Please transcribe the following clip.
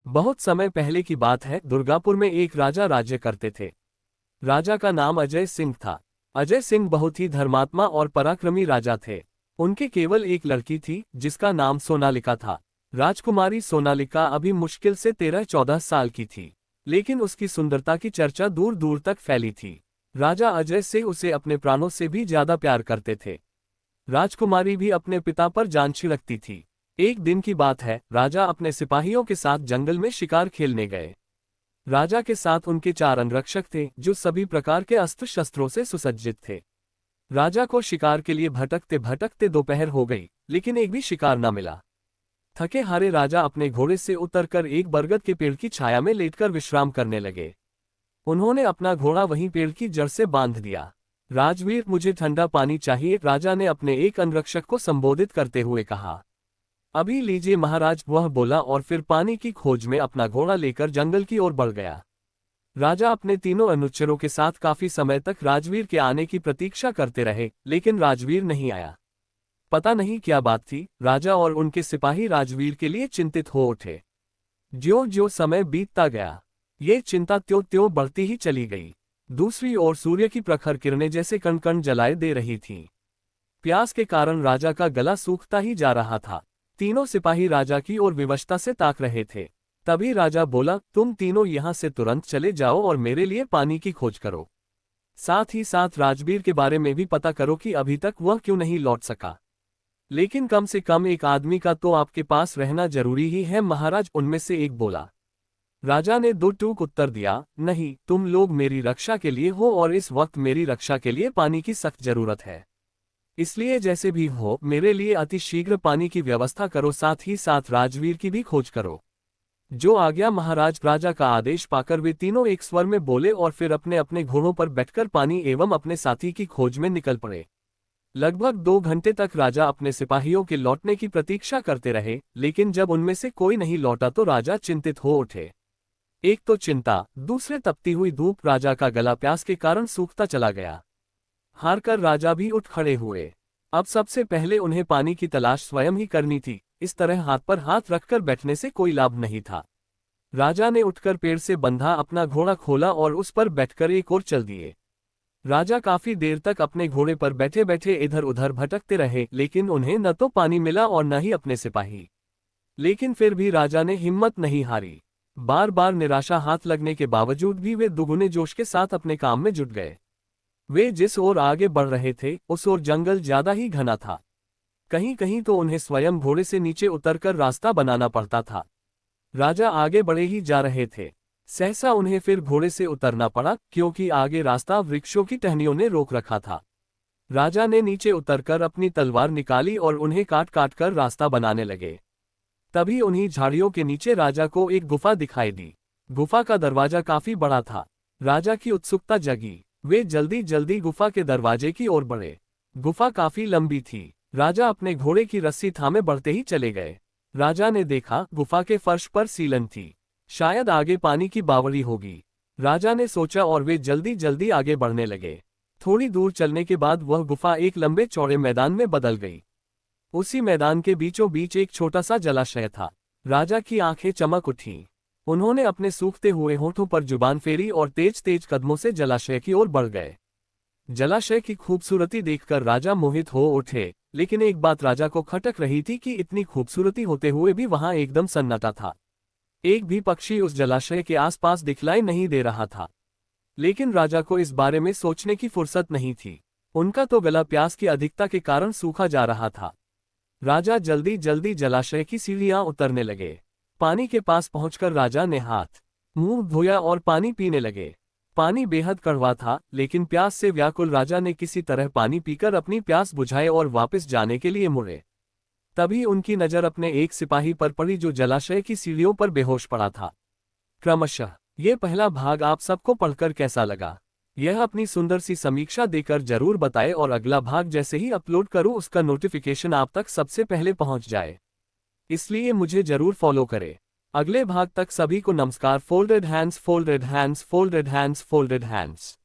बहुत समय पहले की बात है, दुर्गापुर में एक राजा राज्य करते थे। राजा का नाम अजय सिंह था। अजय सिंह बहुत ही धर्मात्मा और पराक्रमी राजा थे। उनके केवल एक लड़की थी जिसका नाम सोनालिका था। राजकुमारी सोनालिका अभी मुश्किल से 13-14 साल की थी, लेकिन उसकी सुंदरता की चर्चा दूर दूर तक फैली थी। राजा अजय सिंह उसे अपने प्राणों से भी ज्यादा प्यार करते थे। राजकुमारी भी अपने पिता पर जान छिड़कती थी। एक दिन की बात है, राजा अपने सिपाहियों के साथ जंगल में शिकार खेलने गए। राजा के साथ उनके 4 अंगरक्षक थे जो सभी प्रकार के अस्त्र शस्त्रों से सुसज्जित थे। राजा को शिकार के लिए भटकते भटकते दोपहर हो गई, लेकिन एक भी शिकार न मिला। थके हारे राजा अपने घोड़े से उतरकर एक बरगद के पेड़ की छाया में लेटकर विश्राम करने लगे। उन्होंने अपना घोड़ा वहीं पेड़ की जड़ से बांध दिया। राजवीर, मुझे ठंडा पानी चाहिए, राजा ने अपने एक अंगरक्षक को संबोधित करते हुए कहा। अभी लीजिए महाराज, वह बोला और फिर पानी की खोज में अपना घोड़ा लेकर जंगल की ओर बढ़ गया। राजा अपने तीनों अनुचरों के साथ काफी समय तक राजवीर के आने की प्रतीक्षा करते रहे, लेकिन राजवीर नहीं आया। पता नहीं क्या बात थी, राजा और उनके सिपाही राजवीर के लिए चिंतित हो उठे। ज्यों-ज्यों समय बीतता गया, ये चिंता त्यों-त्यों बढ़ती ही चली गई। दूसरी ओर सूर्य की प्रखर किरणें जैसे कण-कण जलाए दे रही थीं। प्यास के कारण राजा का गला सूखता ही जा रहा था। तीनों सिपाही राजा की ओर विवशता से ताक रहे थे। तभी राजा बोला, तुम तीनों यहाँ से तुरंत चले जाओ और मेरे लिए पानी की खोज करो। साथ ही साथ राजवीर के बारे में भी पता करो कि अभी तक वह क्यों नहीं लौट सका। लेकिन कम से कम एक आदमी का तो आपके पास रहना जरूरी ही है महाराज, उनमें से एक बोला। राजा ने दो टूक उत्तर दिया, नहीं, तुम लोग मेरी रक्षा के लिए हो और इस वक्त मेरी रक्षा के लिए पानी की सख्त जरूरत है। इसलिए जैसे भी हो मेरे लिए अति शीघ्र पानी की व्यवस्था करो, साथ ही साथ राजवीर की भी खोज करो। जो आज्ञा महाराज। राजा का आदेश पाकर वे तीनों एक स्वर में बोले और फिर अपने अपने घोड़ों पर बैठकर पानी एवं अपने साथी की खोज में निकल पड़े। लगभग 2 घंटे तक राजा अपने सिपाहियों के लौटने की प्रतीक्षा करते रहे, लेकिन जब उनमें से कोई नहीं लौटा तो राजा चिंतित हो उठे। एक तो चिंता, दूसरे तपती हुई धूप, राजा का गला प्यास के कारण सूखता चला गया। हारकर राजा भी उठ खड़े हुए। अब सबसे पहले उन्हें पानी की तलाश स्वयं ही करनी थी, इस तरह हाथ पर हाथ रखकर बैठने से कोई लाभ नहीं था। राजा ने उठकर पेड़ से बंधा अपना घोड़ा खोला और उस पर बैठकर एक ओर चल दिए। राजा काफी देर तक अपने घोड़े पर बैठे बैठे इधर उधर भटकते रहे, लेकिन उन्हें न तो पानी मिला और न ही अपने सिपाही। लेकिन फिर भी राजा ने हिम्मत नहीं हारी। बार बार निराशा हाथ लगने के बावजूद भी वे दुगुने जोश के साथ अपने काम में जुट गए। वे जिस ओर आगे बढ़ रहे थे उस ओर जंगल ज्यादा ही घना था। कहीं कहीं तो उन्हें स्वयं घोड़े से नीचे उतरकर रास्ता बनाना पड़ता था। राजा आगे बढ़े ही जा रहे थे, सहसा उन्हें फिर घोड़े से उतरना पड़ा, क्योंकि आगे रास्ता वृक्षों की टहनियों ने रोक रखा था। राजा ने नीचे उतरकर अपनी तलवार निकाली और उन्हें काट काट कर रास्ता बनाने लगे। तभी उन्हीं झाड़ियों के नीचे राजा को एक गुफा दिखाई दी। गुफा का दरवाजा काफी बड़ा था। राजा की उत्सुकता जगी। वे जल्दी जल्दी गुफा के दरवाजे की ओर बढ़े। गुफा काफी लंबी थी। राजा अपने घोड़े की रस्सी थामे बढ़ते ही चले गए। राजा ने देखा, गुफा के फर्श पर सीलन थी। शायद आगे पानी की बावड़ी होगी। राजा ने सोचा और वे जल्दी जल्दी आगे बढ़ने लगे। थोड़ी दूर चलने के बाद वह गुफा एक लंबे चौड़े मैदान में बदल गई। उसी मैदान के बीचों बीच एक छोटा सा जलाशय था। राजा की आंखें चमक उठीं। उन्होंने अपने सूखते हुए होठों पर जुबान फेरी और तेज तेज कदमों से जलाशय की ओर बढ़ गए। जलाशय की खूबसूरती देखकर राजा मोहित हो उठे, लेकिन एक बात राजा को खटक रही थी कि इतनी खूबसूरती होते हुए भी वहां एकदम सन्नाटा था। एक भी पक्षी उस जलाशय के आसपास दिखलाई नहीं दे रहा था। लेकिन राजा को इस बारे में सोचने की फुर्सत नहीं थी। उनका तो गला प्यास की अधिकता के कारण सूखा जा रहा था। राजा जल्दी जल्दी जलाशय की सीढ़ियां उतरने लगे। पानी के पास पहुंचकर राजा ने हाथ मुंह धोया और पानी पीने लगे। पानी बेहद कड़वा था, लेकिन प्यास से व्याकुल राजा ने किसी तरह पानी पीकर अपनी प्यास बुझाए और वापस जाने के लिए मुड़े। तभी उनकी नजर अपने एक सिपाही पर पड़ी जो जलाशय की सीढ़ियों पर बेहोश पड़ा था। क्रमशः ये पहला भाग आप सबको पढ़कर कैसा लगा, यह अपनी सुंदर सी समीक्षा देकर जरूर बताएं और अगला भाग जैसे ही अपलोड करूं उसका नोटिफिकेशन आप तक सबसे पहले पहुंच जाए, इसलिए मुझे जरूर फॉलो करें। अगले भाग तक सभी को नमस्कार। Folded hands, folded hands, folded hands, folded hands.